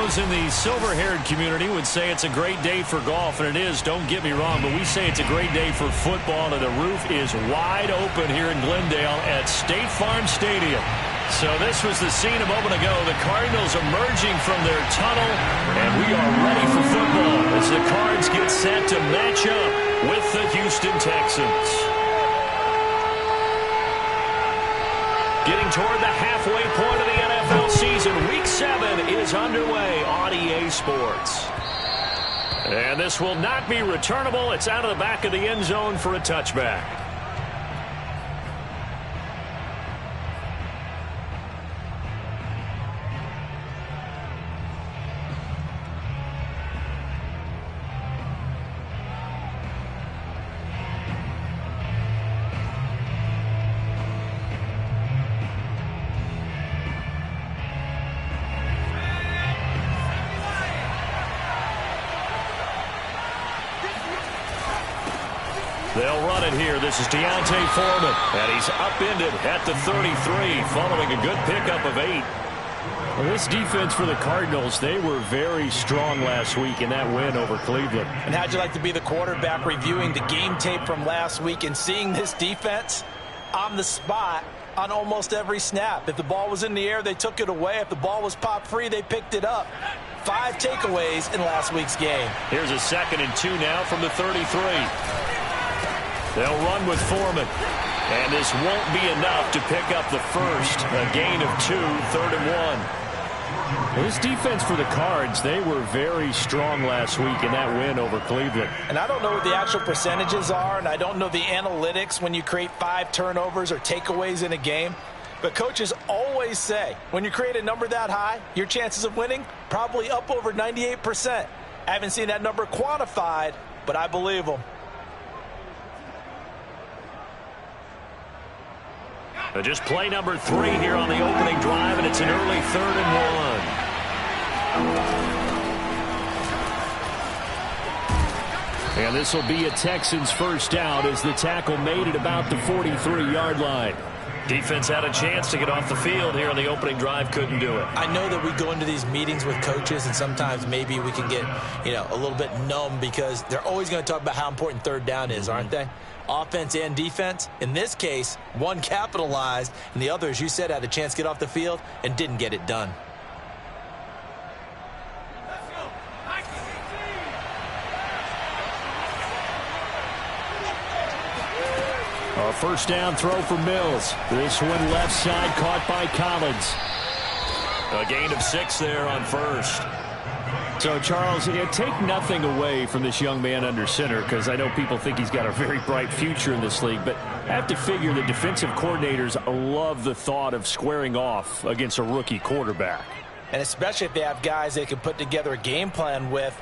Those in the silver-haired community would say it's a great day for golf, and it is, don't get me wrong, but we say it's a great day for football, and the roof is wide open here in Glendale at State Farm Stadium. So this was the scene a moment ago. The Cardinals emerging from their tunnel, and we are ready for football as the Cards get set to match up with the Houston Texans. Getting toward the halfway point of the NFL season, Week 7 is underway on EA Sports. And this will not be returnable. It's out of the back of the end zone for a touchback. They'll run it here. This is Deontay Foreman, and he's upended at the 33 following a good pickup of 8. Well, this defense for the Cardinals, they were very strong last week in that win over Cleveland. And how'd you like to be the quarterback reviewing the game tape from last week and seeing this defense on the spot on almost every snap? If the ball was in the air, they took it away. If the ball was popped free, they picked it up. 5 takeaways in last week's game. Here's a 2nd and 2 now from the 33. They'll run with Foreman. And this won't be enough to pick up the first. A gain of 2, 3rd and 1. Well, this defense for the Cards, they were very strong last week in that win over Cleveland. And I don't know what the actual percentages are, and I don't know the analytics when you create 5 turnovers or takeaways in a game. But coaches always say, when you create a number that high, your chances of winning probably up over 98%. I haven't seen that number quantified, but I believe them. Just play number 3 here on the opening drive, and it's an early 3rd and 1. And this will be a Texans first down as the tackle made at about the 43-yard line. Defense had a chance to get off the field here on the opening drive, couldn't do it. I know that we go into these meetings with coaches, and sometimes maybe we can get, a little bit numb because they're always going to talk about how important 3rd down is, aren't they? Offense and defense. In this case, one capitalized, and the other, as you said, had a chance to get off the field and didn't get it done. A first down throw for Mills. This one left side caught by Collins. A gain of 6 there on first. So, Charles, take nothing away from this young man under center because I know people think he's got a very bright future in this league, but I have to figure the defensive coordinators love the thought of squaring off against a rookie quarterback. And especially if they have guys they can put together a game plan with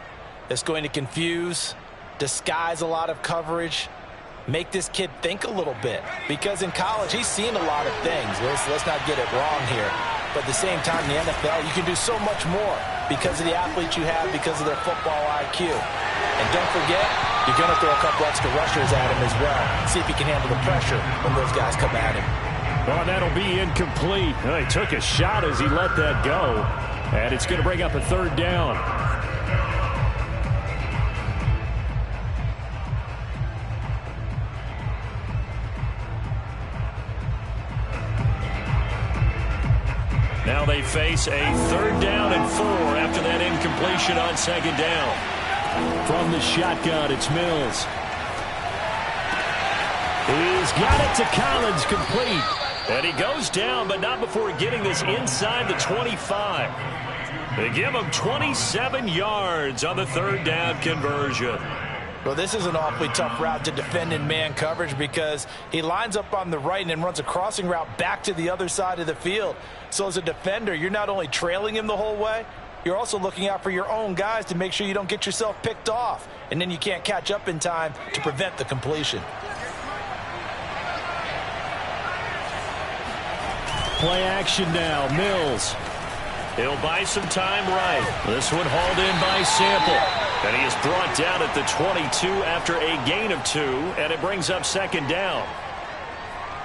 that's going to confuse, disguise a lot of coverage, make this kid think a little bit. Because in college, he's seen a lot of things. Let's not get it wrong here. But at the same time, in the NFL, you can do so much more because of the athletes you have, because of their football IQ. And don't forget, you're going to throw a couple extra rushers at him as well. See if he can handle the pressure when those guys come at him. Well, that'll be incomplete. He took a shot as he let that go. And it's going to bring up a 3rd down. Now they face a 3rd down and 4 after that incompletion on 2nd down. From the shotgun, it's Mills. He's got it to Collins, complete. And he goes down, but not before getting this inside the 25. They give him 27 yards on the 3rd down conversion. Well, this is an awfully tough route to defend in man coverage because he lines up on the right and then runs a crossing route back to the other side of the field. So as a defender, you're not only trailing him the whole way, you're also looking out for your own guys to make sure you don't get yourself picked off. And then you can't catch up in time to prevent the completion. Play action now, Mills. He'll buy some time right. This one hauled in by Sample. And he is brought down at the 22 after a gain of 2, and it brings up 2nd down.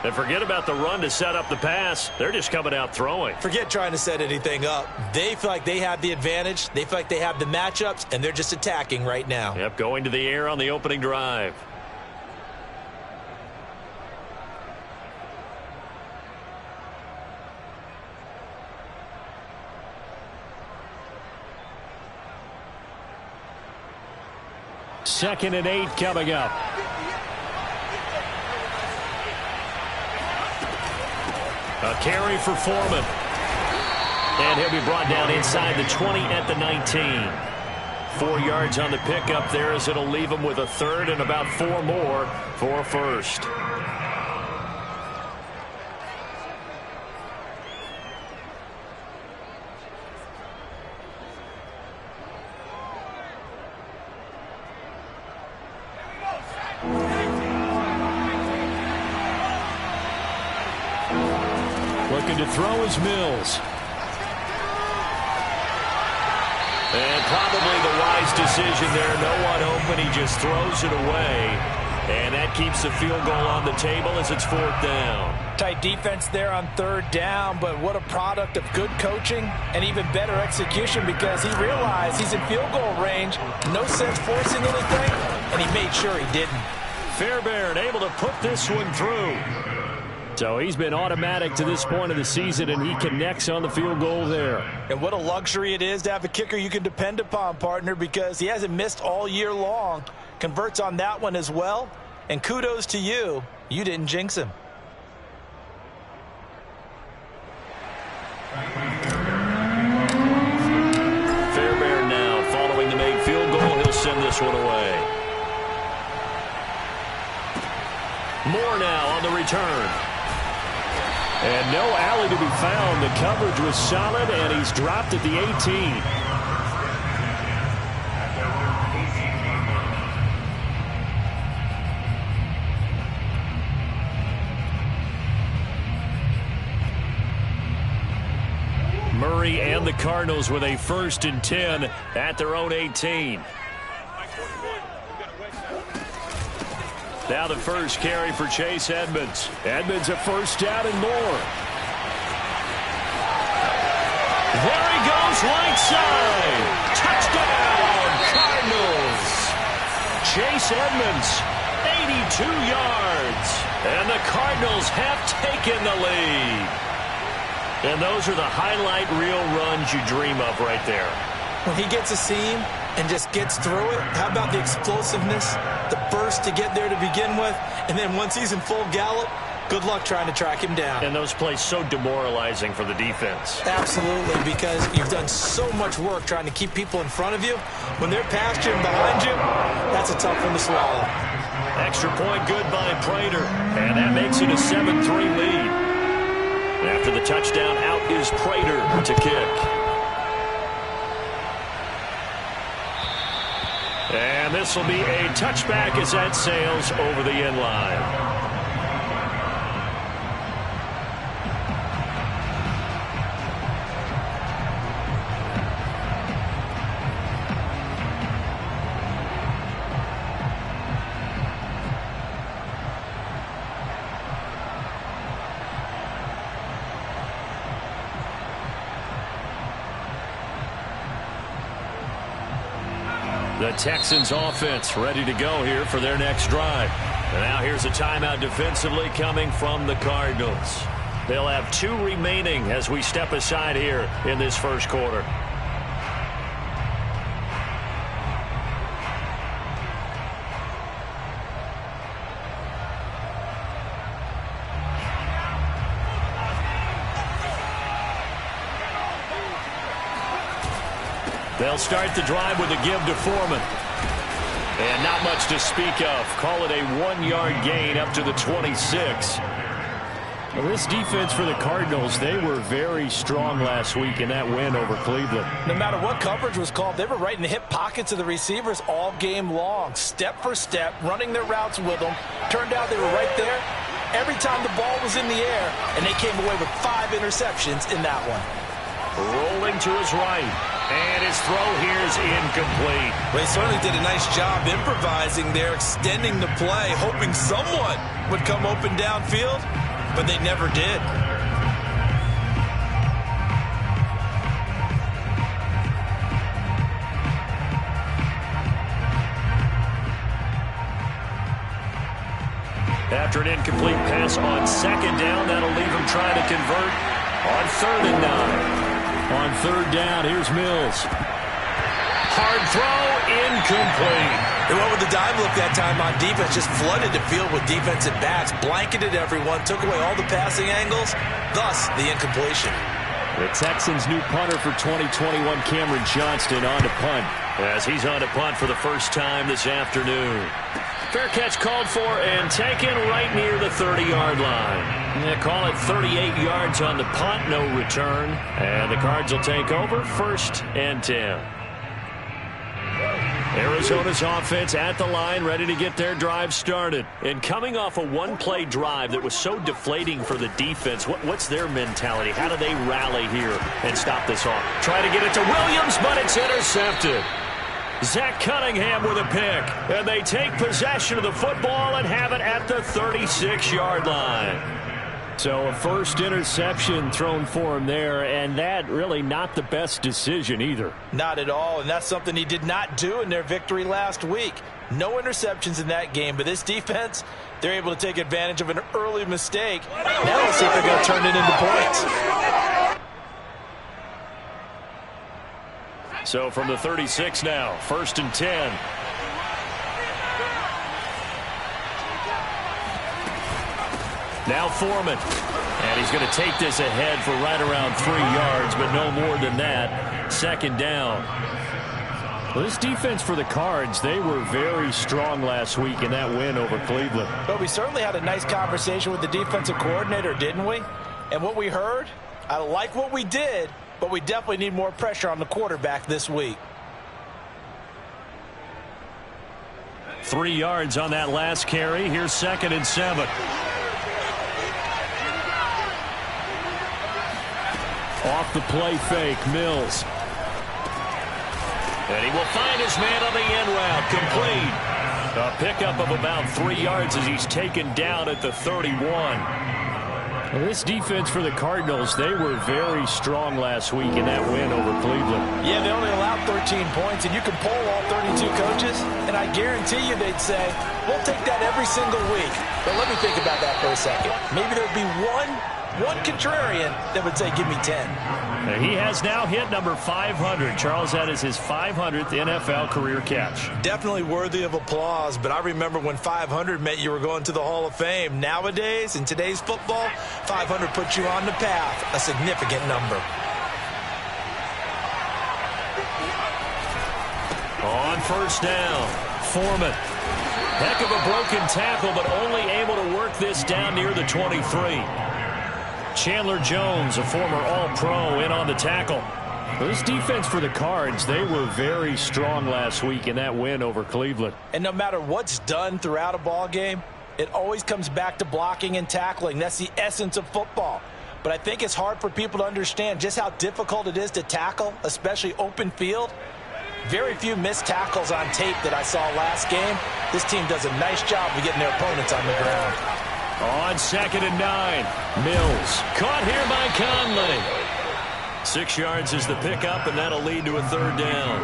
And forget about the run to set up the pass. They're just coming out throwing. Forget trying to set anything up. They feel like they have the advantage. They feel like they have the matchups, and they're just attacking right now. Yep, going to the air on the opening drive. Second and 8 coming up. A carry for Foreman. And he'll be brought down inside the 20 at the 19. 4 yards on the pickup there as it'll leave him with a third and about 4 more for a first. Looking to throw is Mills. And probably the wise decision there. No one open. He just throws it away. And that keeps the field goal on the table as it's 4th down. Tight defense there on 3rd down, but what a product of good coaching and even better execution because he realized he's in field goal range. No sense forcing anything, and he made sure he didn't. Fairbairn able to put this one through. So he's been automatic to this point of the season, and he connects on the field goal there. And what a luxury it is to have a kicker you can depend upon, partner, because he hasn't missed all year long. Converts on that one as well. And kudos to you. You didn't jinx him. Fairbairn now following the made field goal. He'll send this one away. Moore now on the return. And no alley to be found. The coverage was solid, and he's dropped at the 18. Murray and the Cardinals with a 1st and 10 at their own 18. Now the first carry for Chase Edmonds. Edmonds a 1st down and more. There he goes, right side. Touchdown, Cardinals. Chase Edmonds, 82 yards. And the Cardinals have taken the lead. And those are the highlight reel runs you dream of right there. When he gets a seam and just gets through it, how about the explosiveness, the burst to get there to begin with, and then once he's in full gallop, good luck trying to track him down. And those plays so demoralizing for the defense. Absolutely, because you've done so much work trying to keep people in front of you. When they're past you and behind you, that's a tough one to swallow. Extra point good by Prater, and that makes it a 7-3 lead. After the touchdown, out is Prater to kick. And this will be a touchback as that sails over the end line. The Texans offense ready to go here for their next drive. And now here's a timeout defensively coming from the Cardinals. They'll have 2 remaining as we step aside here in this first quarter. They'll start the drive with a give to Foreman. And not much to speak of. Call it a 1-yard gain up to the 26. Well, this defense for the Cardinals, they were very strong last week in that win over Cleveland. No matter what coverage was called, they were right in the hip pockets of the receivers all game long. Step for step, running their routes with them. Turned out they were right there every time the ball was in the air, and they came away with 5 interceptions in that one. Rolling to his right. And his throw here is incomplete. Well, he certainly did a nice job improvising there, extending the play, hoping someone would come open downfield. but they never did. After an incomplete pass on second down, that'll leave him trying to convert on 3rd and 9. On 3rd down, here's Mills. Hard throw, incomplete. They went with the dime look that time on defense, just flooded the field with defensive backs, blanketed everyone, took away all the passing angles, thus the incompletion. The Texans' new punter for 2021, Cameron Johnston, on to punt, as he's on to punt for the first time this afternoon. Fair catch called for and taken right near the 30-yard line. They call it 38 yards on the punt, no return. And the Cards will take over 1st and 10. Arizona's offense at the line, ready to get their drive started. And coming off a one-play drive that was so deflating for the defense, what's their mentality? How do they rally here and stop this off? Try to get it to Williams, but it's intercepted. Zach Cunningham with a pick, and they take possession of the football and have it at the 36-yard line. So a first interception thrown for him there, and that really not the best decision either. Not at all, and that's something he did not do in their victory last week. No interceptions in that game, but this defense, they're able to take advantage of an early mistake. Now let's see if they're going to turn it into points. So from the 36 now, 1st and 10. Now Foreman. And he's going to take this ahead for right around 3 yards, but no more than that. 2nd down. Well, this defense for the Cards, they were very strong last week in that win over Cleveland. But we certainly had a nice conversation with the defensive coordinator, didn't we? And what we heard, I like what we did, but we definitely need more pressure on the quarterback this week. 3 yards on that last carry. Here's 2nd and 7. Off the play fake, Mills. And he will find his man on the end route, complete. A pickup of about 3 yards as he's taken down at the 31. Well, this defense for the Cardinals, they were very strong last week in that win over Cleveland. Yeah, they only allowed 13 points, and you can poll all 32 coaches, and I guarantee you they'd say, we'll take that every single week. But let me think about that for a second. Maybe there'd be one contrarian that would say, give me 10. And he has now hit number 500. Charles, that is his 500th NFL career catch. Definitely worthy of applause, but I remember when 500 meant you were going to the Hall of Fame. Nowadays, in today's football, 500 puts you on the path, a significant number. On 1st down, Foreman. Heck of a broken tackle, but only able to work this down near the 23. Chandler Jones, a former All-Pro, in on the tackle. This defense for the Cards, they were very strong last week in that win over Cleveland. And no matter what's done throughout a ball game, it always comes back to blocking and tackling. That's the essence of football. But I think it's hard for people to understand just how difficult it is to tackle, especially open field. Very few missed tackles on tape that I saw last game. This team does a nice job of getting their opponents on the ground. On 2nd and 9, Mills. Caught here by Conley. 6 yards is the pickup, and that'll lead to a 3rd down.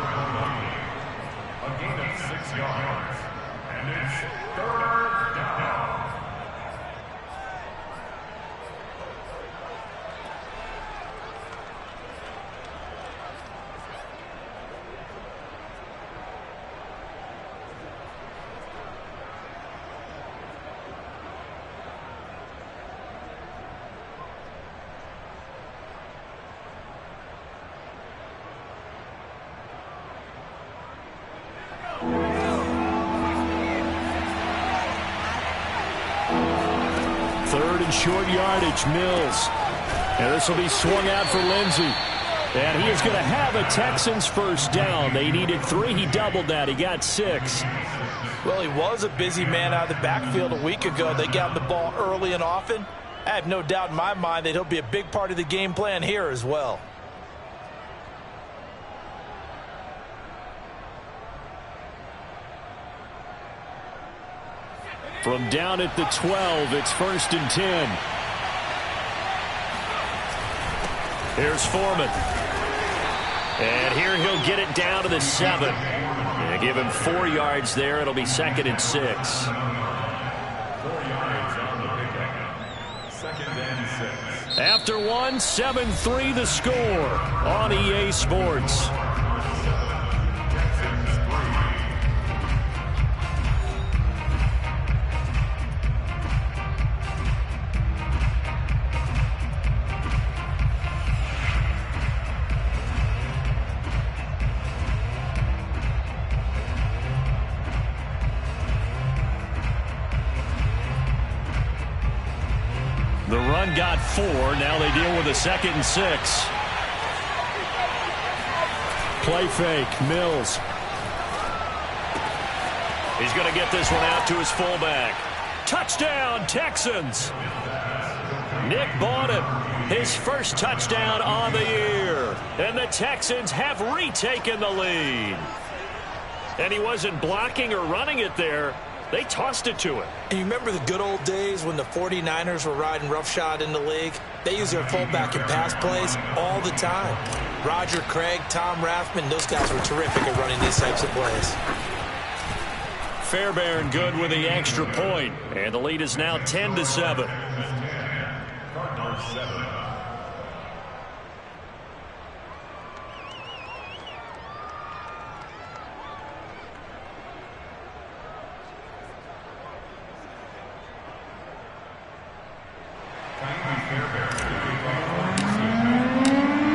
A gain of 6 yards, and it's 3rd down. Short yardage, Mills. And this will be swung out for Lindsey. And he is going to have a Texans 1st down. They needed 3. He doubled that. He got 6. Well, he was a busy man out of the backfield a week ago. They got him the ball early and often. I have no doubt in my mind that he'll be a big part of the game plan here as well. From down at the 12, it's 1st and 10. Here's Foreman. And here he'll get it down to the 7. And give him 4 yards there. It'll be 2nd and 6. 4 yards on the pickup. 2nd and 6. After 1, 7-3 the score on EA Sports. The run got 4. Now they deal with a 2nd and 6. Play fake. Mills. He's going to get this one out to his fullback. Touchdown, Texans. Nick bought him. His first touchdown on the year. And the Texans have retaken the lead. And he wasn't blocking or running it there. They tossed it to him. And you remember the good old days when the 49ers were riding roughshod in the league? They used their fullback in pass plays all the time. Roger Craig, Tom Rathman, those guys were terrific at running these types of plays. Fairbairn good with the extra point. And the lead is now 10-7. Cardinals 7.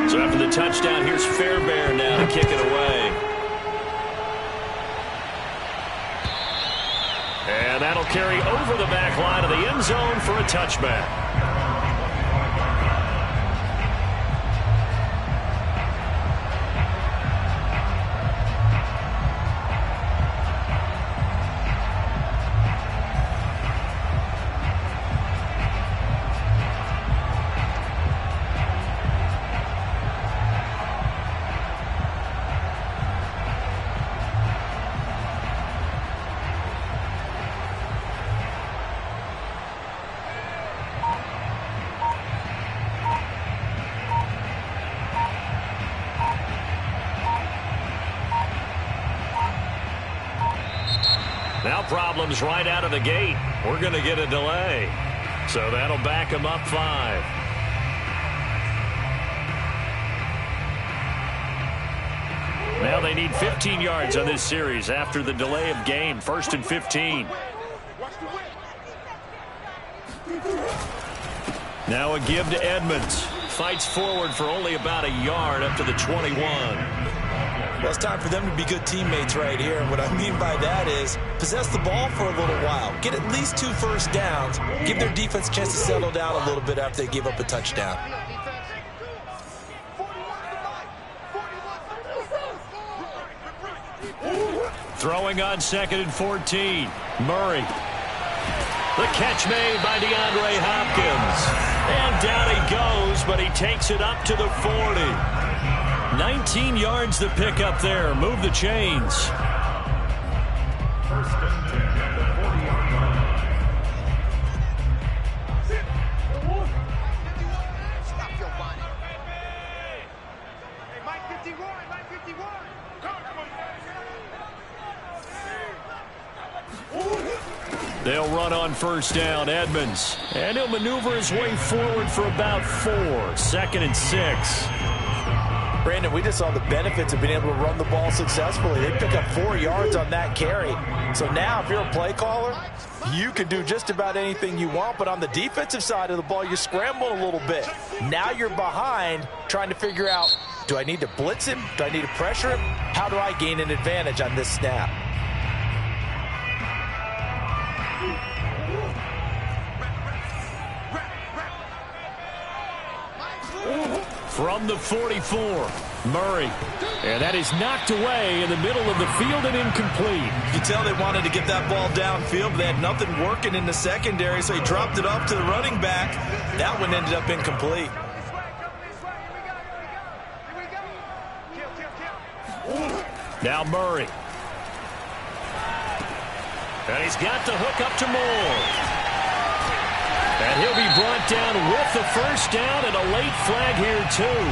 So after the touchdown, here's Fairbairn now to kick it away. And that'll carry over the back line of the end zone for a touchback. Now problems right out of the gate. We're going to get a delay. So that'll back them up 5. Now they need 15 yards on this series after the delay of game. 1st and 15. Now a give to Edmonds. Fights forward for only about a yard up to the 21. Well, it's time for them to be good teammates right here. And what I mean by that is possess the ball for a little while. Get at least 2 first downs. Give their defense a chance to settle down a little bit after they give up a touchdown. Throwing on 2nd and 14. Murray. The catch made by DeAndre Hopkins. And down he goes, but he takes it up to the 40. 19 yards to pick up there. Move the chains. 1st and 10 at the 40-yard line. Stop your body. Hey, Mike 51, Mike 51. They'll run on 1st down. Edmonds. And he'll maneuver his way forward for about 4. 2nd and 6. Brandon, we just saw the benefits of being able to run the ball successfully. They pick up 4 yards on that carry. So now if you're a play caller, you can do just about anything you want. But on the defensive side of the ball, you scramble a little bit. Now you're behind trying to figure out, do I need to blitz him? Do I need to pressure him? How do I gain an advantage on this snap? From the 44, Murray. And that is knocked away in the middle of the field and incomplete. You can tell they wanted to get that ball downfield, but they had nothing working in the secondary, so he dropped it off to the running back. That one ended up incomplete. Now Murray. And he's got the hook up to Moore. And he'll be brought down with the first down and a late flag here, too.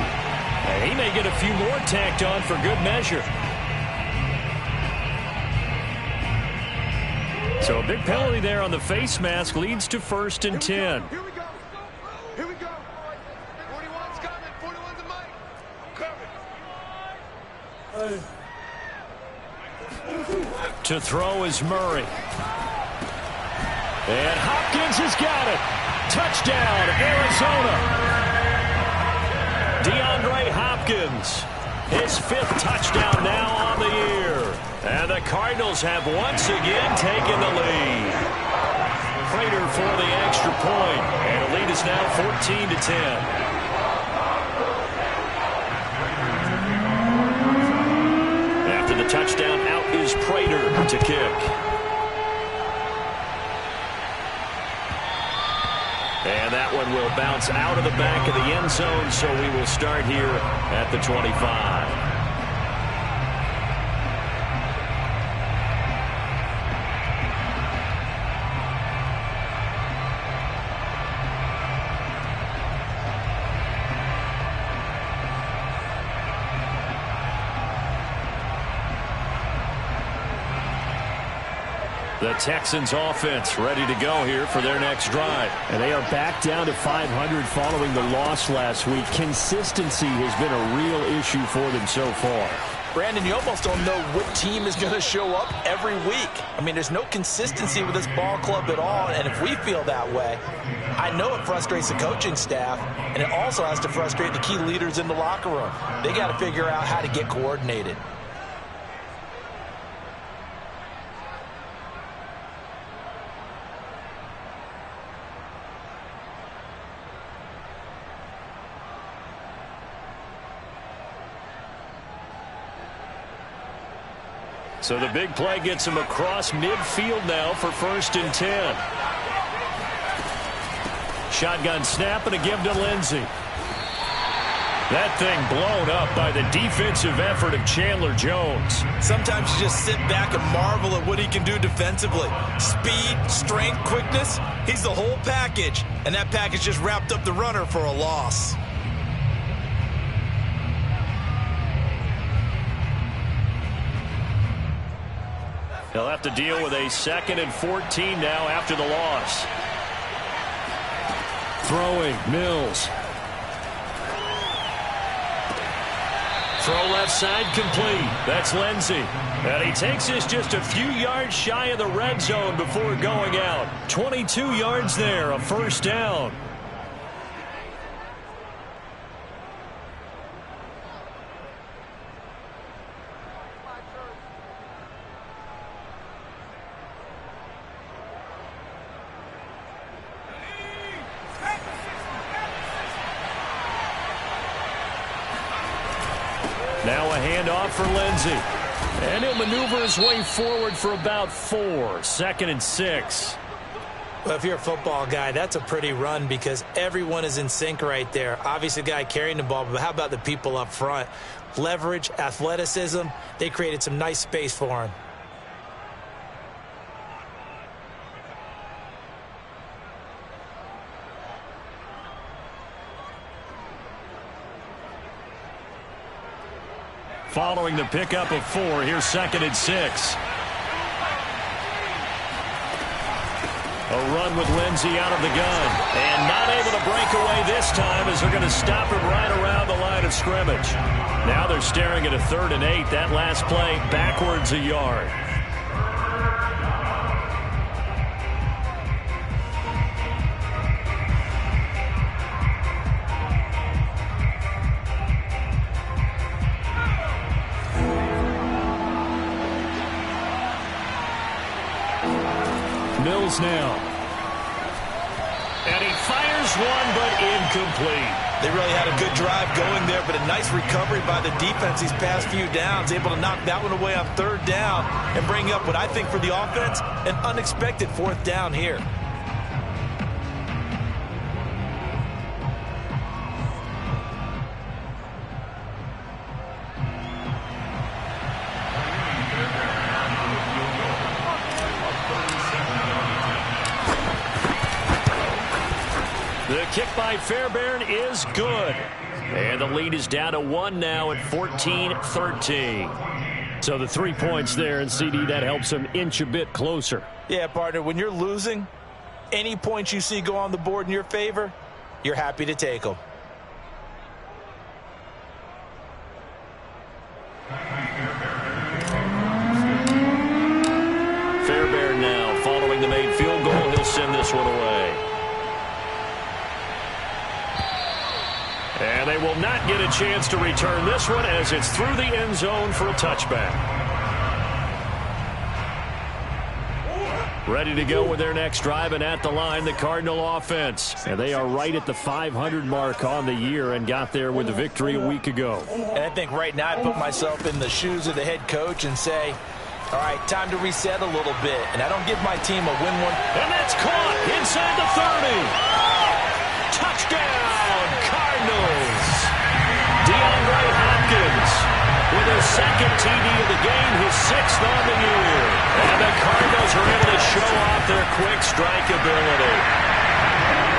And he may get a few more tacked on for good measure. So a big penalty there on the face mask leads to 1st and 10. Here we go. Here we go. 41's coming. 41's a mic. Covered. To throw is Murray. And Hopkins has got it. Touchdown, Arizona. DeAndre Hopkins. His 5th touchdown now on the year. And the Cardinals have once again taken the lead. Prater for the extra point. And the lead is now 14-10. After the touchdown, out is Prater to kick. And that one will bounce out of the back of the end zone, so we will start here at the 25. The Texans offense ready to go here for their next drive. And they are back down to 500 following the loss last week. Consistency has been a real issue for them so far. Brandon, you almost don't know what team is going to show up every week. I mean, there's no consistency with this ball club at all, and if we feel that way, I know it frustrates the coaching staff, and it also has to frustrate the key leaders in the locker room. They got to figure out how to get coordinated. So the big play gets him across midfield now for 1st and 10. Shotgun snap and a give to Lindsey. That thing blown up by the defensive effort of Chandler Jones. Sometimes you just sit back and marvel at what he can do defensively. Speed, strength, quickness, he's the whole package. And that package just wrapped up the runner for a loss. They'll have to deal with a 2nd and 14 now after the loss. Throwing, Mills. Throw left side complete. That's Lindsey. And he takes us just a few yards shy of the red zone before going out. 22 yards there, a 1st down. Now a handoff for Lindsey. And he'll maneuver his way forward for about 4. 2nd and 6. Well, if you're a football guy, that's a pretty run because everyone is in sync right there. Obviously, the guy carrying the ball, but how about the people up front? Leverage, athleticism, they created some nice space for him. Following the pickup of 4, here's 2nd and 6. A run with Lindsey out of the gun. And not able to break away this time as they're going to stop him right around the line of scrimmage. Now they're staring at a 3rd and 8. That last play backwards a yard. Mills now. And he fires one, but incomplete. They really had a good drive going there, but a nice recovery by the defense these past few downs, able to knock that one away on 3rd down and bring up what I think for the offense, an unexpected 4th down here. kick by Fairbairn is good. And the lead is down to 1 now at 14-13. So the 3 points there, and CD, that helps them inch a bit closer. Yeah, partner, when you're losing, any points you see go on the board in your favor, you're happy to take them. Fairbairn now following the made field goal. He'll send this one away. And they will not get a chance to return this one as it's through the end zone for a touchback. Ready to go with their next drive, and at the line, the Cardinal offense. And they are right at the 500 mark on the year and got there with the victory a week ago. And I think right now I put myself in the shoes of the head coach and say, all right, time to reset a little bit. And I don't give my team a win one. And that's caught inside the 30. Touchdown, Cardinals. DeAndre Hopkins with his second TD of the game, his 6th on the year. And the Cardinals are able to show off their quick strike ability.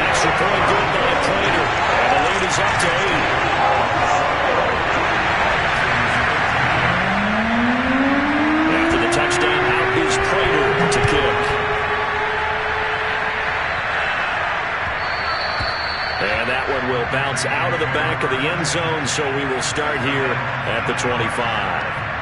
Extra point good by Prater. And the lead is up to 8. After the touchdown, out is Prater to kick. And that one will bounce out of the back of the end zone, so we will start here at the 25.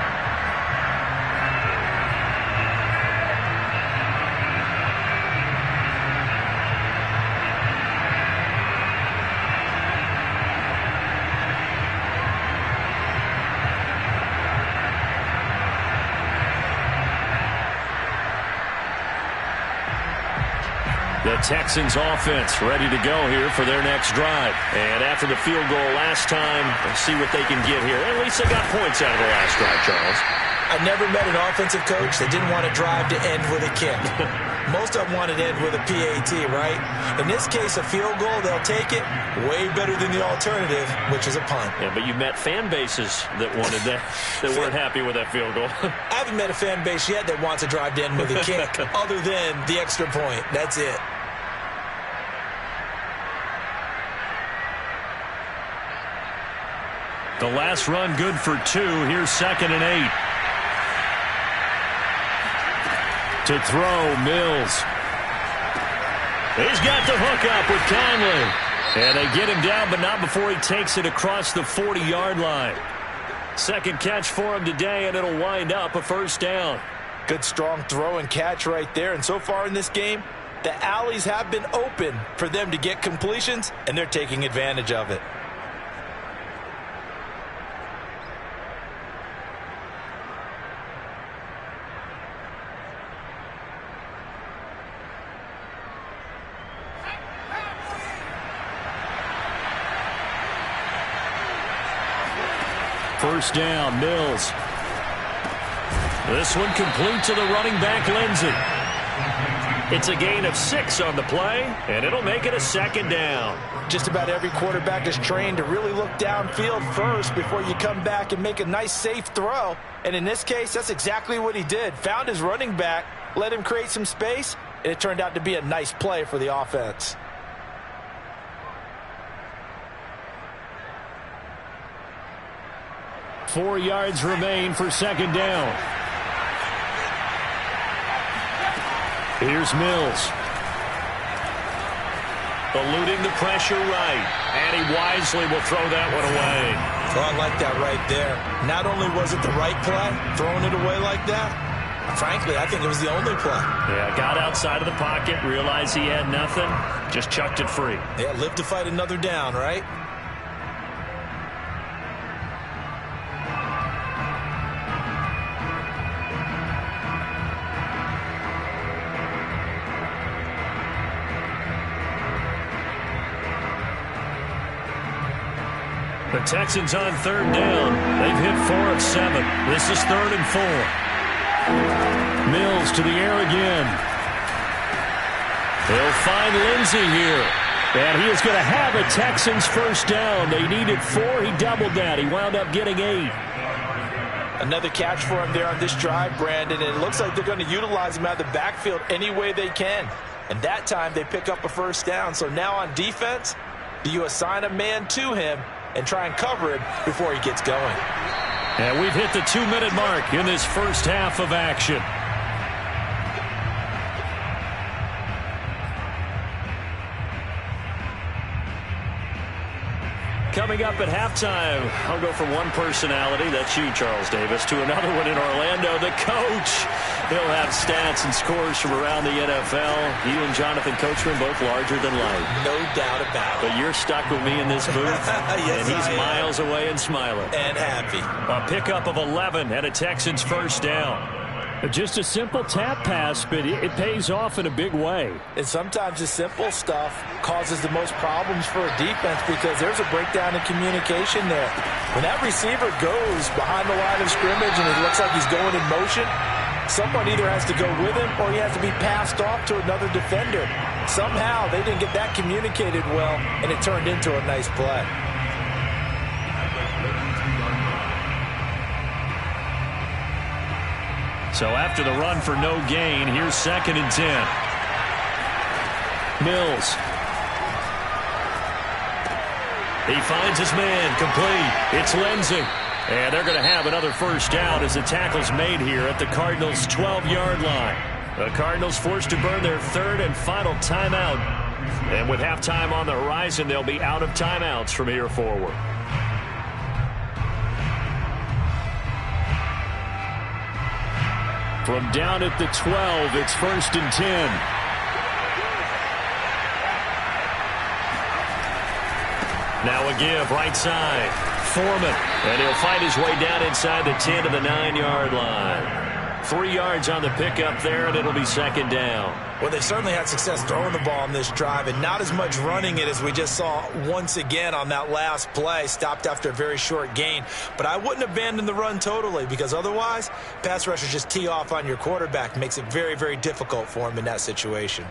The Texans offense ready to go here for their next drive. And after the field goal last time, let's see what they can get here. At least they got points out of the last drive, Charles. I never met an offensive coach that didn't want a drive to end with a kick. Most of them wanted to end with a PAT, right? In this case, a field goal, they'll take it. Way better than the alternative, which is a punt. Yeah, but you met fan bases that wanted that, that weren't happy with that field goal. I haven't met a fan base yet that wants a drive to end with a kick other than the extra point. That's it. The last run good for 2. Here's 2nd and 8. To throw, Mills. He's got the hook up with Conley. And they get him down, but not before he takes it across the 40-yard line. Second catch for him today, and it'll wind up a first down. Good, strong throw and catch right there. And so far in this game, the alleys have been open for them to get completions, and they're taking advantage of it. First down, Mills. This one complete to the running back, Lindsey. It's a gain of 6 on the play, and it'll make it a 2nd down. Just about every quarterback is trained to really look downfield first before you come back and make a nice, safe throw. And in this case, that's exactly what he did. Found his running back, let him create some space, and it turned out to be a nice play for the offense. Four yards remain for 2nd down. Here's Mills. Eluding the pressure right. And he wisely will throw that one away. Oh, I like that right there. Not only was it the right play, throwing it away like that, frankly, I think it was the only play. Yeah, got outside of the pocket, realized he had nothing, just chucked it free. Yeah, live to fight another down, right? The Texans on 3rd down. They've hit 4 of 7. This is 3rd and 4. Mills to the air again. They'll find Lindsey here. And he is going to have a Texans first down. They needed 4. He doubled that. He wound up getting 8. Another catch for him there on this drive, Brandon. And it looks like they're going to utilize him out of the backfield any way they can. And that time they pick up a first down. So now on defense, do you assign a man to him and try and cover him before he gets going? And we've hit the 2-minute mark in this first half of action. Coming up at halftime, I'll go from one personality, that's you, Charles Davis, to another one in Orlando, the coach. He'll have stats and scores from around the NFL. You and Jonathan Coachman, both larger than life. No doubt about it. But you're stuck with me in this booth, yes, and he's miles away and smiling. And happy. A pickup of 11 and a Texans first down. Just a simple tap pass, but it pays off in a big way. And sometimes the simple stuff causes the most problems for a defense because there's a breakdown in communication there. When that receiver goes behind the line of scrimmage and it looks like he's going in motion, someone either has to go with him or he has to be passed off to another defender. Somehow they didn't get that communicated well, and it turned into a nice play. So after the run for no gain, here's 2nd and 10. Mills. He finds his man, complete. It's Lindsey. And they're going to have another first down as the tackle's made here at the Cardinals' 12-yard line. The Cardinals forced to burn their 3rd and final timeout. And with halftime on the horizon, they'll be out of timeouts from here forward. From down at the 12, it's 1st and 10. Now a give, right side. Foreman, and he'll fight his way down inside the 10 to the 9-yard line. 3 yards on the pickup there, and it'll be 2nd down. Well, they certainly had success throwing the ball on this drive, and not as much running it as we just saw once again on that last play. Stopped after a very short gain. But I wouldn't abandon the run totally, because otherwise, pass rushers just tee off on your quarterback. Makes it very, very difficult for him in that situation.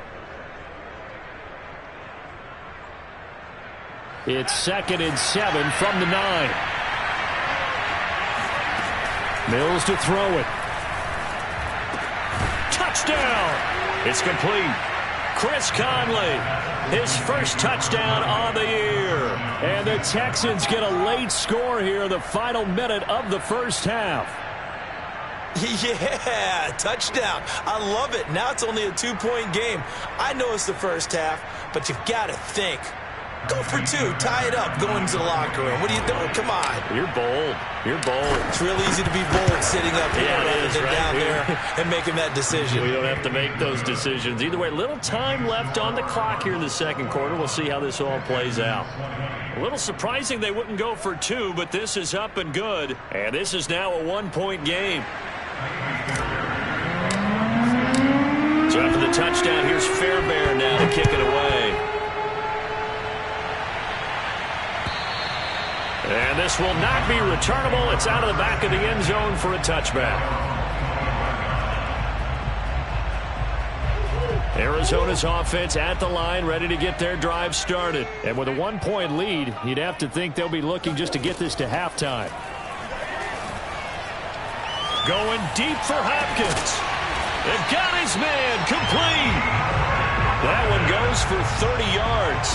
It's 2nd and 7 from the 9. Mills to throw it. Touchdown! It's complete. Chris Conley, his first touchdown on the year. And the Texans get a late score here, the final minute of the first half. Yeah, touchdown. I love it. Now it's only a 2-point game. I know it's the first half, but you've got to think. Go for 2. Tie it up. Go into the locker room. What are you doing? Come on. You're bold. You're bold. It's real easy to be bold sitting up here rather than right down here. there and making that decision. We don't have to make those decisions. Either way, little time left on the clock here in the second quarter. We'll see how this all plays out. A little surprising they wouldn't go for 2, but this is up and good. And this is now a 1-point game. So after the touchdown, here's Fairbairn now to kick it away. And this will not be returnable. It's out of the back of the end zone for a touchback. Arizona's offense at the line, ready to get their drive started. And with a 1-point lead, you'd have to think they'll be looking just to get this to halftime. Going deep for Hopkins. They've got his man complete. That one goes for 30 yards.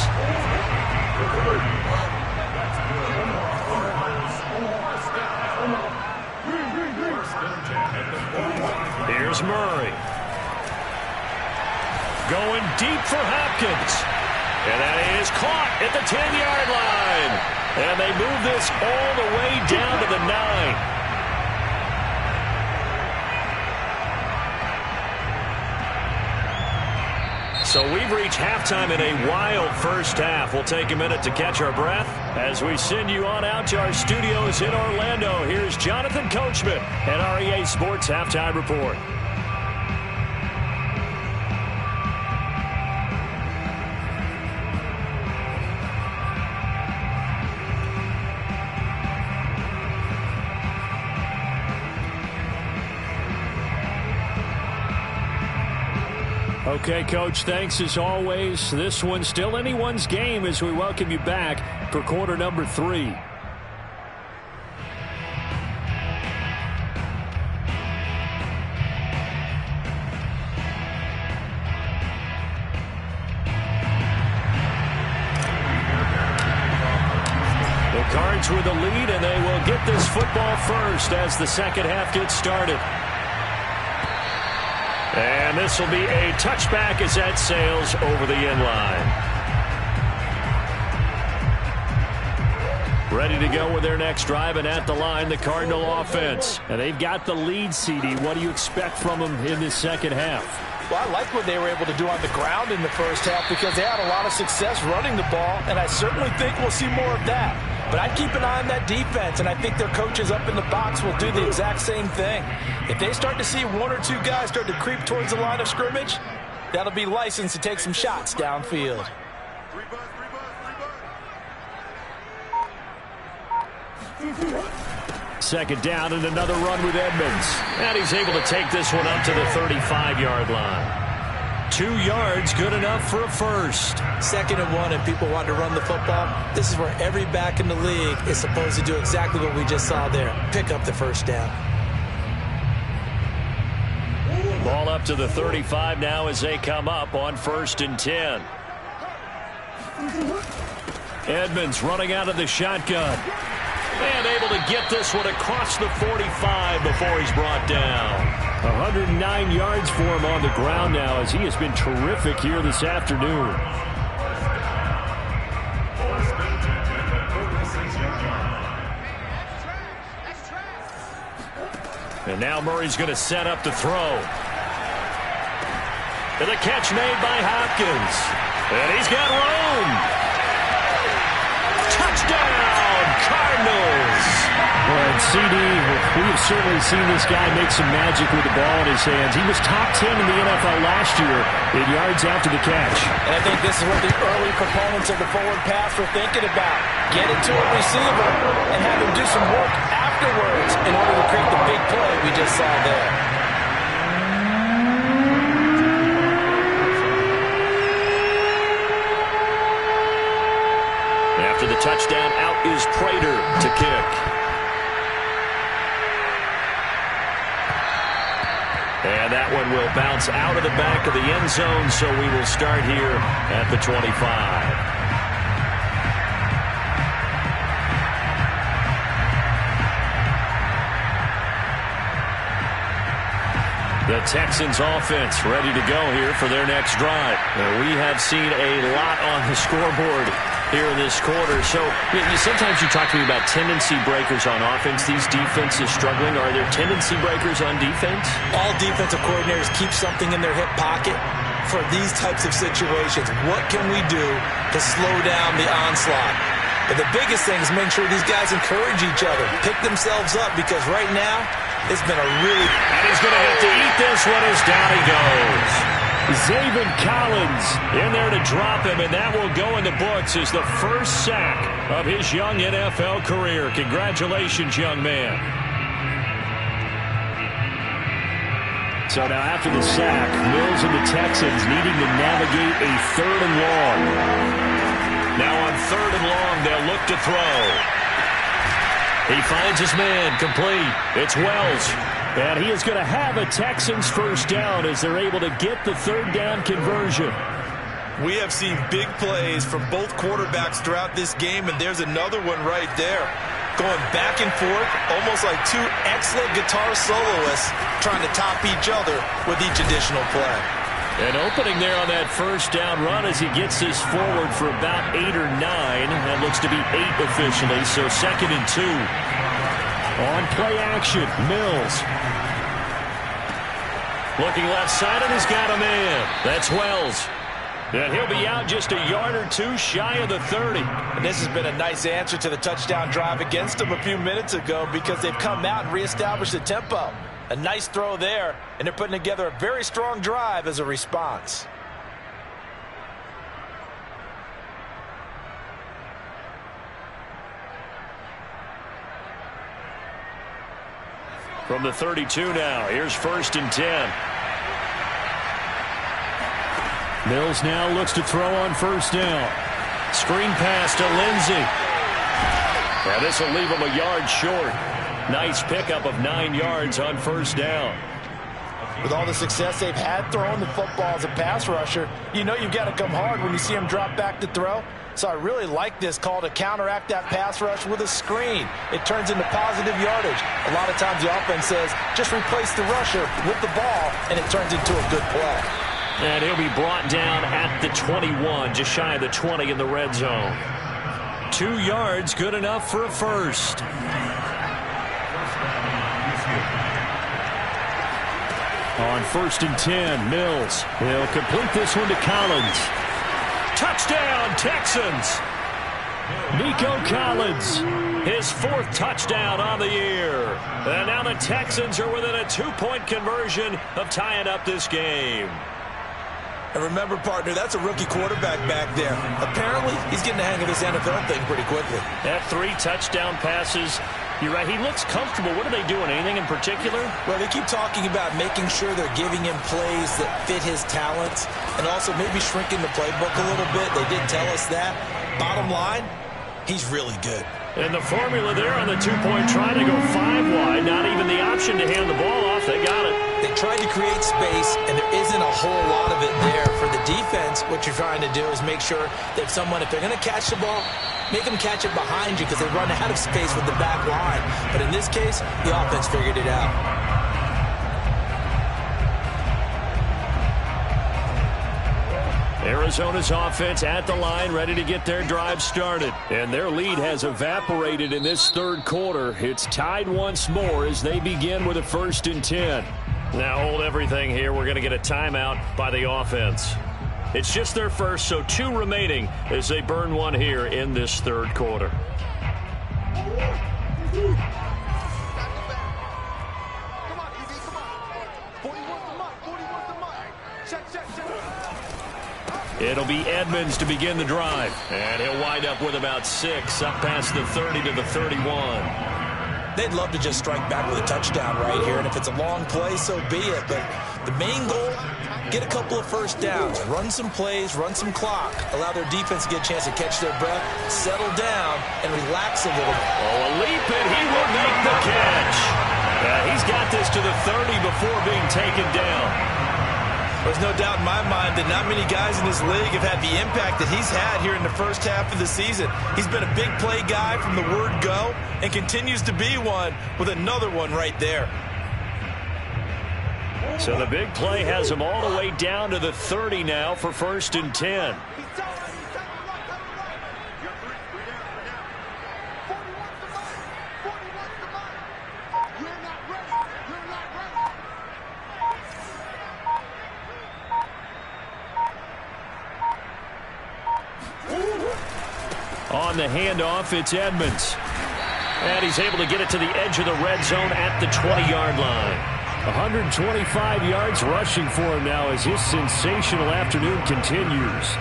Here's Murray. Going deep for Hopkins. And that is caught at the 10-yard line. And they move this all the way down to the 9. So we've reached halftime in a wild first half. We'll take a minute to catch our breath as we send you on out to our studios in Orlando. Here's Jonathan Coachman at our EA Sports Halftime Report. Okay, Coach, thanks as always. This one's still anyone's game as we welcome you back for quarter number 3. Cards with a lead, and they will get this football first as the second half gets started. And this will be a touchback as that sails over the end line. Ready to go with their next drive, and at the line, the Cardinal offense. And they've got the lead, CD. What do you expect from them in this second half? Well, I like what they were able to do on the ground in the first half because they had a lot of success running the ball, and I certainly think we'll see more of that. But I'd keep an eye on that defense, and I think their coaches up in the box will do the exact same thing. If they start to see one or two guys start to creep towards the line of scrimmage, that'll be licensed to take some shots downfield. Second down and another run with Edmonds. And he's able to take this one up to the 35-yard line. 2 yards, good enough for a first. 2nd and 1, and people want to run the football. This is where every back in the league is supposed to do exactly what we just saw there. Pick up the first down. Ball up to the 35 now as they come up on 1st and 10. Edmonds running out of the shotgun. And able to get this one across the 45 before he's brought down. 109 yards for him on the ground now as he has been terrific here this afternoon. And now Murray's going to set up to throw. And the catch made by Hopkins. And he's got room. Touchdown, Cardinals. Well, and CD, we have certainly seen this guy make some magic with the ball in his hands. He was top 10 in the NFL last year in yards after the catch. And I think this is what the early proponents of the forward pass were thinking about. Get it to a receiver and have him do some work afterwards in order to create the big play we just saw there. After the touchdown, out is Prater to kick. And that one will bounce out of the back of the end zone, so we will start here at the 25. The Texans offense ready to go here for their next drive. Now, we have seen a lot on the scoreboard here in this quarter. So sometimes you talk to me about tendency breakers on offense. These defenses struggling. Are there tendency breakers on defense? All defensive coordinators keep something in their hip pocket for these types of situations. What can we do to slow down the onslaught? But the biggest thing is making sure these guys encourage each other, pick themselves up, because right now it's been a really... And he's going to have to eat this one as down he goes. Zaven Collins in there to drop him, and that will go in the books as the first sack of his young NFL career. Congratulations, young man. So now after the sack, Mills and the Texans needing to navigate a 3rd and long. Now on 3rd and long, they'll look to throw. He finds his man, complete. It's Wells. And he is going to have a Texans first down as they're able to get the 3rd down conversion. We have seen big plays from both quarterbacks throughout this game, and there's another one right there. Going back and forth, almost like two excellent guitar soloists trying to top each other with each additional play. An opening there on that first down run as he gets this forward for about 8 or 9. That looks to be 8 officially, so 2nd and 2. On play action, Mills. Looking left side, and he's got a man. That's Wells. And he'll be out just a yard or two shy of the 30. And this has been a nice answer to the touchdown drive against them a few minutes ago because they've come out and reestablished the tempo. A nice throw there, and they're putting together a very strong drive as a response. From the 32 now, here's 1st and 10. Mills now looks to throw on 1st down. Screen pass to Lindsey. Now this will leave him a yard short. Nice pickup of 9 yards on 1st down. With all the success they've had throwing the football as a pass rusher, you know you've got to come hard when you see him drop back to throw. So I really like this call to counteract that pass rush with a screen. It turns into positive yardage. A lot of times the offense says, just replace the rusher with the ball, and it turns into a good play. And he'll be brought down at the 21, just shy of the 20 in the red zone. 2 yards, good enough for a first. On 1st and 10, Mills. He'll complete this one to Collins. Touchdown, Texans! Nico Collins, his 4th touchdown on the year. And now the Texans are within a 2-point conversion of tying up this game. And remember, partner, that's a rookie quarterback back there. Apparently, he's getting the hang of this NFL thing pretty quickly. That 3 touchdown passes. You're right, he looks comfortable. What are they doing? Anything in particular? Well, they keep talking about making sure they're giving him plays that fit his talents and also maybe shrinking the playbook a little bit. They did tell us that. Bottom line, he's really good. And the formula there on the 2-point try to go 5 wide. Not even the option to hand the ball off. They got it. They tried to create space, and there isn't a whole lot of it there. For the defense, what you're trying to do is make sure that if they're going to catch the ball, make them catch it behind you because they run out of space with the back line. But in this case, the offense figured it out. Arizona's offense at the line, ready to get their drive started. And their lead has evaporated in this 3rd quarter. It's tied once more as they begin with a 1st and 10. Now hold everything here. We're going to get a timeout by the offense. It's just their first, so 2 remaining as they burn one here in this 3rd quarter. It'll be Edmonds to begin the drive. And he'll wind up with about 6, up past the 30 to the 31. They'd love to just strike back with a touchdown right here, and if it's a long play, so be it. But the main goal, get a couple of first downs, run some plays, run some clock, allow their defense to get a chance to catch their breath, settle down, and relax a little. Oh, a leap, and he will make the catch. He's got this to the 30 before being taken down. There's no doubt in my mind that not many guys in this league have had the impact that he's had here in the first half of the season. He's been a big play guy from the word go and continues to be one with another one right there. So the big play has him all the way down to the 30 now for 1st and 10. On the handoff, it's Edmonds. And he's able to get it to the edge of the red zone at the 20-yard line. 125 yards rushing for him now as his sensational afternoon continues.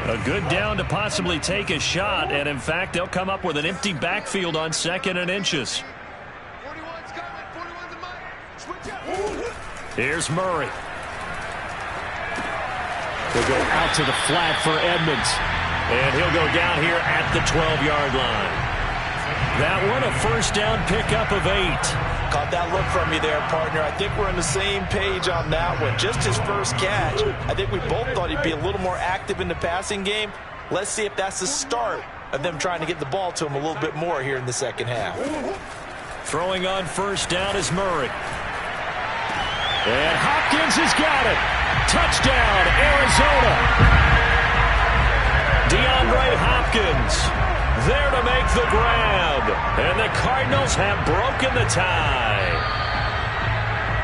A good down to possibly take a shot, and in fact, they'll come up with an empty backfield on 2nd and inches. 41's coming, 41's a mile. Switch up. Here's Murray. They'll go out to the flat for Edmonds, and he'll go down here at the 12-yard line. That one, a first down pickup of 8. Caught that look from you there, partner. I think we're on the same page on that one. Just his first catch. I think we both thought he'd be a little more active in the passing game. Let's see if that's the start of them trying to get the ball to him a little bit more here in the second half. Throwing on first down is Murray. And Hopkins has got it. Touchdown, Arizona. DeAndre Hopkins there to make the grab. And the Cardinals have broken the tie.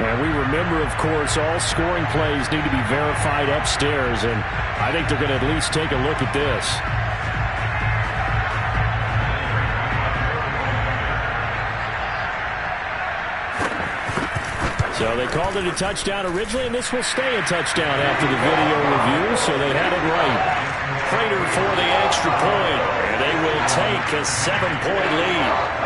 And we remember, of course, all scoring plays need to be verified upstairs. And I think they're going to at least take a look at this. So they called it a touchdown originally, and this will stay a touchdown after the video review, so they had it right. Prater for the extra point, and they will take a 7-point lead.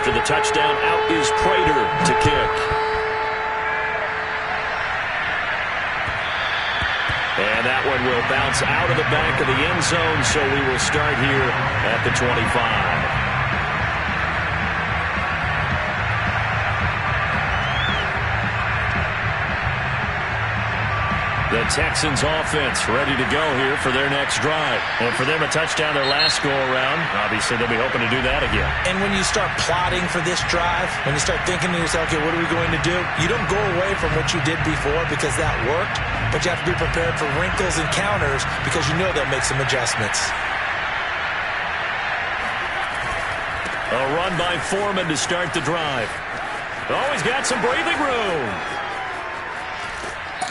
After the touchdown, out is Prater to kick. And that one will bounce out of the back of the end zone, so we will start here at the 25. The Texans offense ready to go here for their next drive. And for them, a touchdown their last go-around. Obviously, they'll be hoping to do that again. And when you start plotting for this drive, when you start thinking to yourself, okay, what are we going to do? You don't go away from what you did before because that worked, but you have to be prepared for wrinkles and counters because you know they'll make some adjustments. A run by Foreman to start the drive. Oh, he's got some breathing room.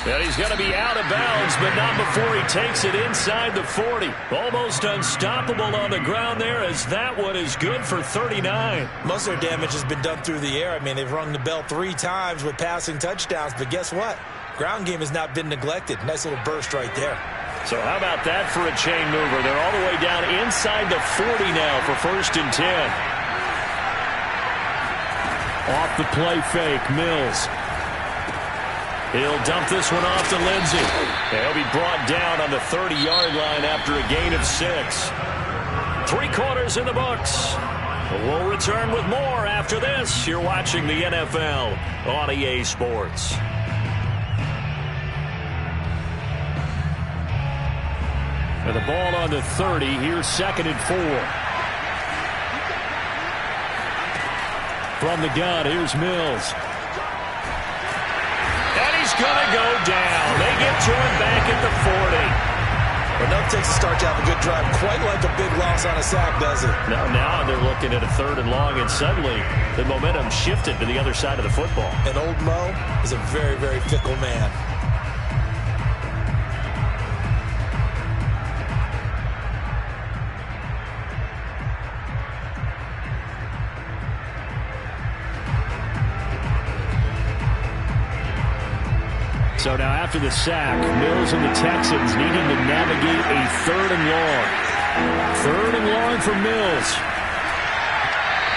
And he's going to be out of bounds, but not before he takes it inside the 40. Almost unstoppable on the ground there, as that one is good for 39. Most of their damage has been done through the air. I mean, they've rung the bell 3 times with passing touchdowns, but guess what? Ground game has not been neglected. Nice little burst right there. So how about that for a chain mover? They're all the way down inside the 40 now for 1st and 10. Off the play fake, Mills. He'll dump this one off to Lindsey. He'll be brought down on the 30-yard line after a gain of 6. 3 quarters in the books. We'll return with more after this. You're watching the NFL on EA Sports. And the ball on the 30. Here's 2nd and 4. From the gun, here's Mills. Going to go down. They get to him back at the 40. Enough takes a start to have a good drive. Quite like a big loss on a sack, does it? Now they're looking at a 3rd and long, and suddenly the momentum shifted to the other side of the football. And old Mo is a very, very fickle man. So now after the sack, Mills and the Texans needing to navigate a 3rd and long. 3rd and long for Mills.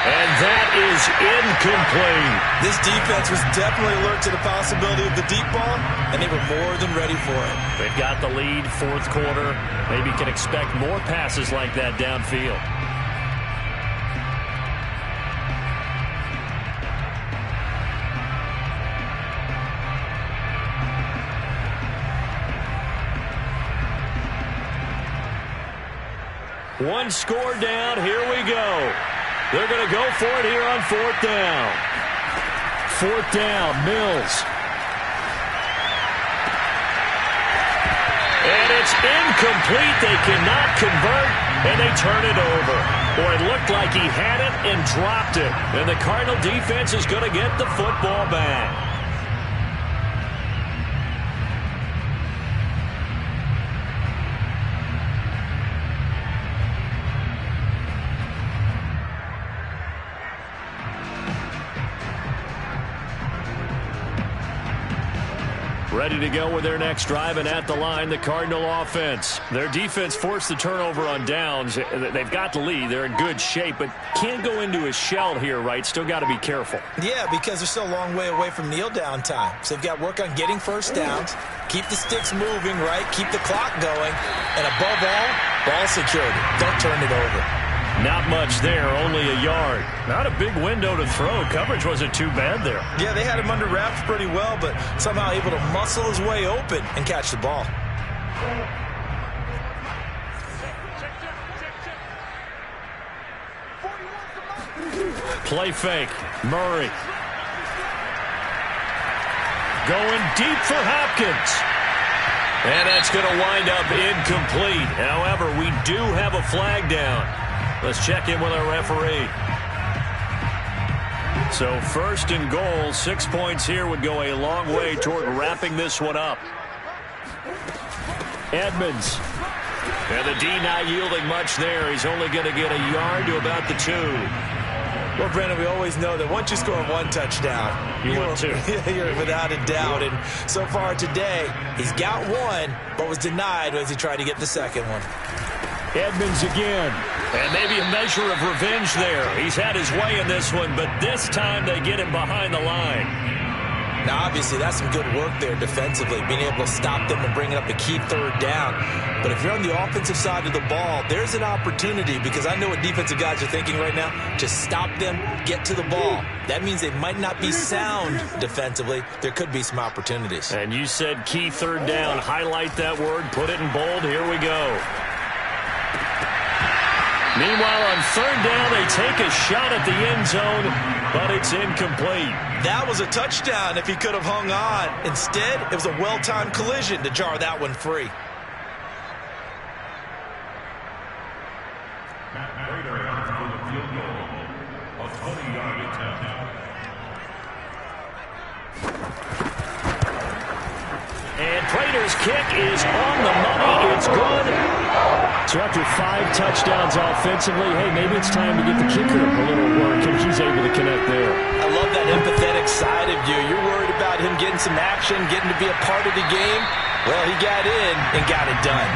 And that is incomplete. This defense was definitely alert to the possibility of the deep ball, and they were more than ready for it. They've got the lead, 4th quarter. Maybe can expect more passes like that downfield. One score down. Here we go. They're going to go for it here on 4th down. 4th down, Mills. And it's incomplete. They cannot convert, and they turn it over. Boy, it looked like he had it and dropped it. And the Cardinal defense is going to get the football back. Ready to go with their next drive, and at the line, the Cardinal offense. Their defense forced the turnover on downs. They've got the lead. They're in good shape, but can't go into a shell here, right? Still got to be careful. Yeah, because they're still a long way away from kneel down time. So they've got to work on getting 1st downs, keep the sticks moving, right? Keep the clock going, and above all, ball security. Don't turn it over. Not much there, only a yard. Not a big window to throw. Coverage wasn't too bad there. Yeah, they had him under wraps pretty well, but somehow able to muscle his way open and catch the ball. Play fake. Murray. Going deep for Hopkins. And that's going to wind up incomplete. However, we do have a flag down. Let's check in with our referee. So 1st and goal, 6 points here would go a long way toward wrapping this one up. Edmonds. And the D not yielding much there. He's only going to get a yard to about the 2. Well, Brandon, we always know that once you score 1 touchdown, you're without a doubt. And so far today, he's got 1, but was denied as he tried to get the 2nd one. Edmonds again. And maybe a measure of revenge there. He's had his way in this one, but this time they get him behind the line. Now, obviously, that's some good work there defensively, being able to stop them and bringing up a key third down. But if you're on the offensive side of the ball, there's an opportunity, because I know what defensive guys are thinking right now, to stop them, get to the ball. That means they might not be sound defensively. There could be some opportunities. And you said key third down. Highlight that word, put it in bold. Here we go. Meanwhile, on third down, they take a shot at the end zone, but it's incomplete. That was a touchdown if he could have hung on. Instead, it was a well-timed collision to jar that one free. Prater for the field goal. A 20-yard attempt. And Prater's kick is on the money. It's good. So after 5 touchdowns offensively, hey, maybe it's time to get the kicker a little work, and he's able to connect there. I love that empathetic side of you. You're worried about him getting some action, getting to be a part of the game. Well, he got in and got it done.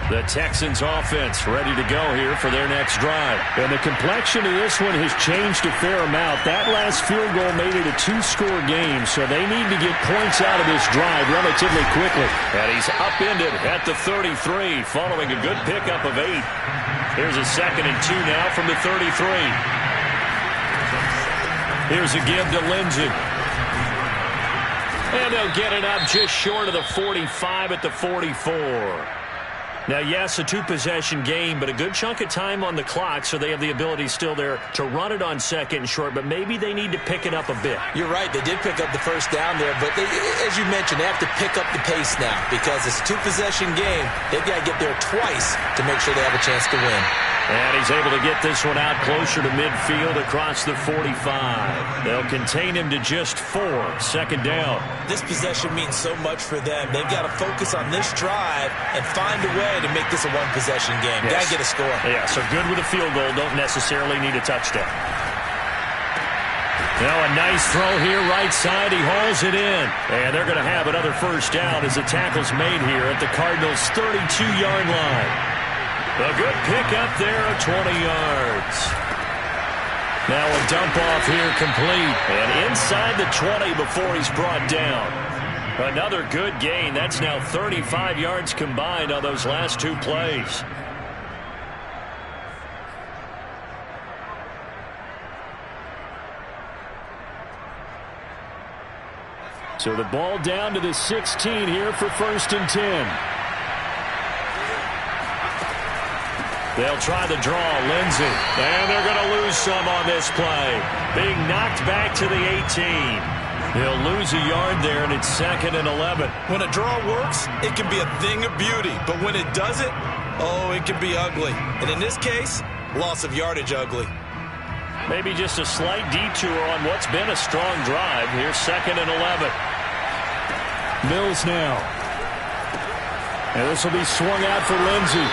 The Texans offense ready to go here for their next drive. And the complexion of this one has changed a fair amount. That last field goal made it a 2-score game, so they need to get points out of this drive relatively quickly. And he's upended at the 33 following a good pickup of 8. Here's a 2nd and 2 now from the 33. Here's a give to Lindsey. And they'll get it up just short of the 45 at the 44. Now, yes, a 2-possession game, but a good chunk of time on the clock, so they have the ability still there to run it on 2nd and short, but maybe they need to pick it up a bit. You're right. They did pick up the first down there, but as you mentioned, they have to pick up the pace now because it's a 2-possession game. They've got to get there twice to make sure they have a chance to win. And he's able to get this one out closer to midfield across the 45. They'll contain him to just 4. 2nd down. This possession means so much for them. They've got to focus on this drive and find a way to make this a 1-possession game. Yes. Got to get a score. Yeah, so good with a field goal. Don't necessarily need a touchdown. Now a nice throw here right side. He hauls it in. And they're going to have another first down as the tackle's made here at the Cardinals' 32-yard line. A good pickup there of 20 yards. Now a dump off here complete. And inside the 20 before he's brought down. Another good gain. That's now 35 yards combined on those last 2 plays. So the ball down to the 16 here for 1st and 10. They'll try the draw, Lindsey. And they're going to lose some on this play. Being knocked back to the 18. He'll lose a yard there, and it's 2nd and 11. When a draw works, it can be a thing of beauty. But when it doesn't, oh, it can be ugly. And in this case, loss of yardage ugly. Maybe just a slight detour on what's been a strong drive. Here's 2nd and 11. Mills now. And this will be swung out for Lindsey.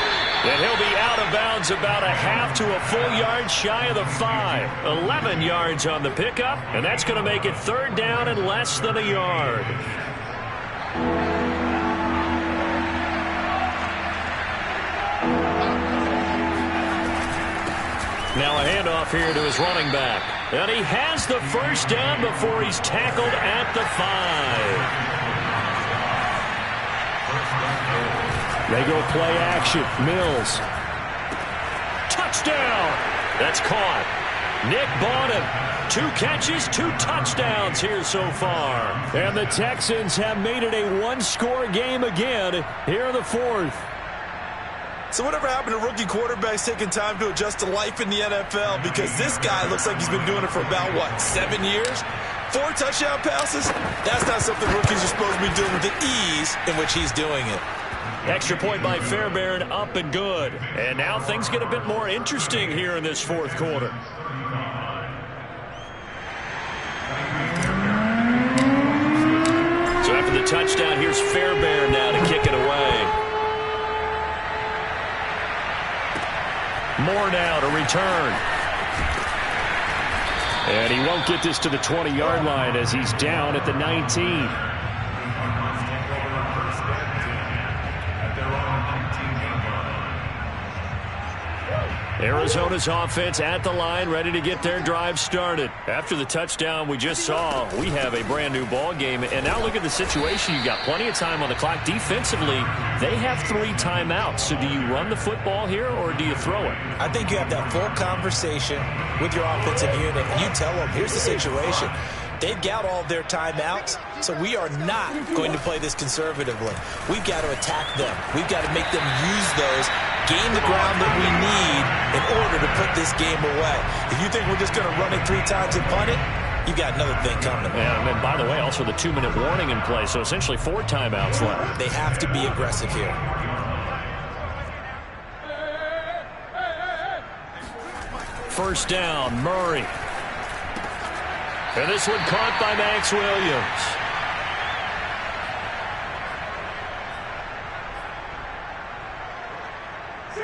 And he'll be out of bounds about a half to a full yard shy of the 5. 11 yards on the pickup, and that's going to make it 3rd down and less than a yard. Now a handoff here to his running back. And he has the first down before he's tackled at the 5. They go play action. Mills. Touchdown! That's caught. Nick Bonham. 2 catches, 2 touchdowns here so far. And the Texans have made it a 1-score game again here in the 4th. So whatever happened to rookie quarterbacks taking time to adjust to life in the NFL? Because this guy looks like he's been doing it for about, 7 years? 4 touchdown passes? That's not something rookies are supposed to be doing with the ease in which he's doing it. Extra point by Fairbairn, up and good. And now things get a bit more interesting here in this 4th quarter. So after the touchdown, here's Fairbairn now to kick it away. Moore now to return. And he won't get this to the 20-yard line as he's down at the 19. Arizona's offense at the line, ready to get their drive started. After the touchdown we just saw, we have a brand-new ball game. And now look at the situation. You've got plenty of time on the clock. Defensively, they have 3 timeouts. So do you run the football here or do you throw it? I think you have that full conversation with your offensive unit, and you tell them, here's the situation. They've got all their timeouts, so we are not going to play this conservatively. We've got to attack them. We've got to make them use those, gain the ground that we need in order to put this game away. If you think we're just going to run it 3 times and punt it, you've got another thing coming. Yeah, and by the way, also the 2-minute warning in play, so essentially 4 timeouts left. They have to be aggressive here. First down, Murray. And this one caught by Max Williams.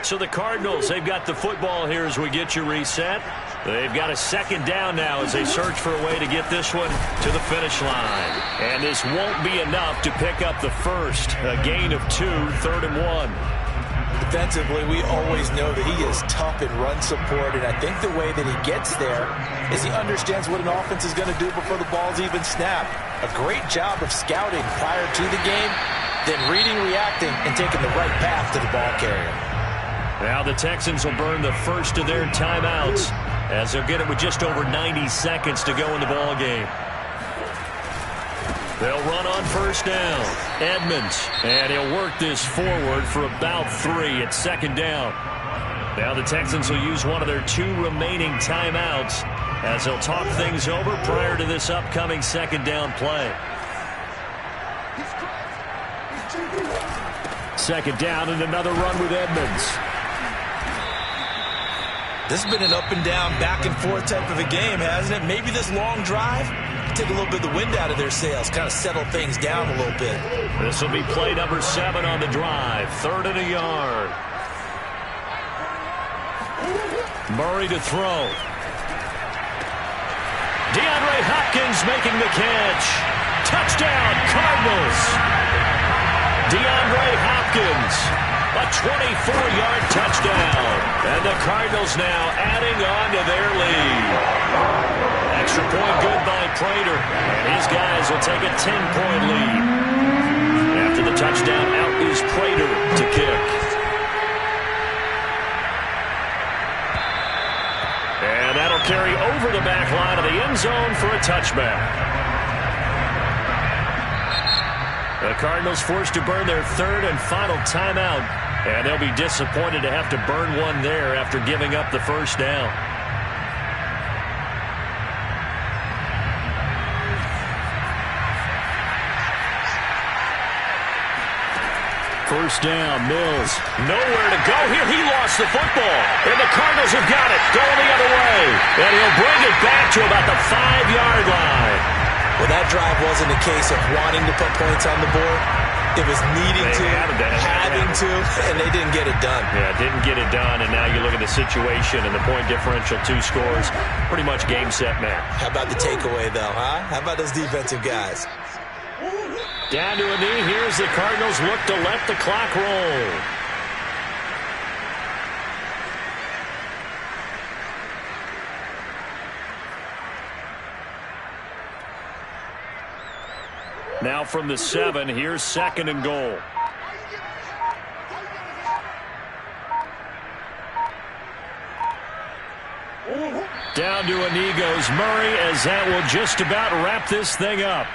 So the Cardinals, they've got the football here as we get you reset. They've got a second down now as they search for a way to get this one to the finish line. And this won't be enough to pick up the first. A gain of 2, 3rd and 1. Defensively, we always know that he is tough in run support, and I think the way that he gets there is he understands what an offense is going to do before the ball's even snapped. A great job of scouting prior to the game, then reading, reacting, and taking the right path to the ball carrier. Now the Texans will burn the first of their timeouts as they'll get it with just over 90 seconds to go in the ball game. They'll run on first down. Edmonds, and he'll work this forward for about 3 at second down. Now the Texans will use one of their 2 remaining timeouts as they'll talk things over prior to this upcoming second down play. Second down and another run with Edmonds. This has been an up and down, back and forth type of a game, hasn't it? Maybe this long drive take a little bit of the wind out of their sails, kind of settle things down a little bit. This will be play number 7 on the drive. 3rd and a yard. Murray to throw. DeAndre Hopkins making the catch. Touchdown, Cardinals. DeAndre Hopkins, a 24-yard touchdown. And the Cardinals now adding on to their lead. Extra point good by Prater. And his guys will take a 10-point lead. After the touchdown, out is Prater to kick. And that'll carry over the back line of the end zone for a touchback. The Cardinals forced to burn their 3rd and final timeout. And they'll be disappointed to have to burn one there after giving up the first down. First down, Mills. Nowhere to go here. He lost the football. And the Cardinals have got it. Going the other way. And he'll bring it back to about the 5-yard line. Well, that drive wasn't a case of wanting to put points on the board. It was needing to, having to, and they didn't get it done. Yeah, didn't get it done, and now you look at the situation and the point differential, 2 scores, pretty much game, set, match. How about the takeaway, though, huh? How about those defensive guys? Down to a knee. Here's the Cardinals look to let the clock roll. Now from the 7, here's 2nd and goal. Down to a knee goes Murray as that will just about wrap this thing up.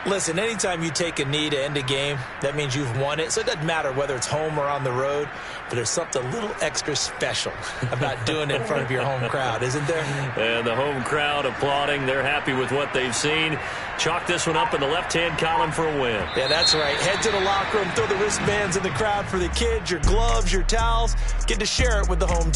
Listen, anytime you take a knee to end a game, that means you've won it. So it doesn't matter whether it's home or on the road, but there's something a little extra special about doing it in front of your home crowd, isn't there? And the home crowd applauding. They're happy with what they've seen. Chalk this one up in the left-hand column for a win. Yeah, that's right. Head to the locker room, throw the wristbands in the crowd for the kids, your gloves, your towels. Get to share it with the home team.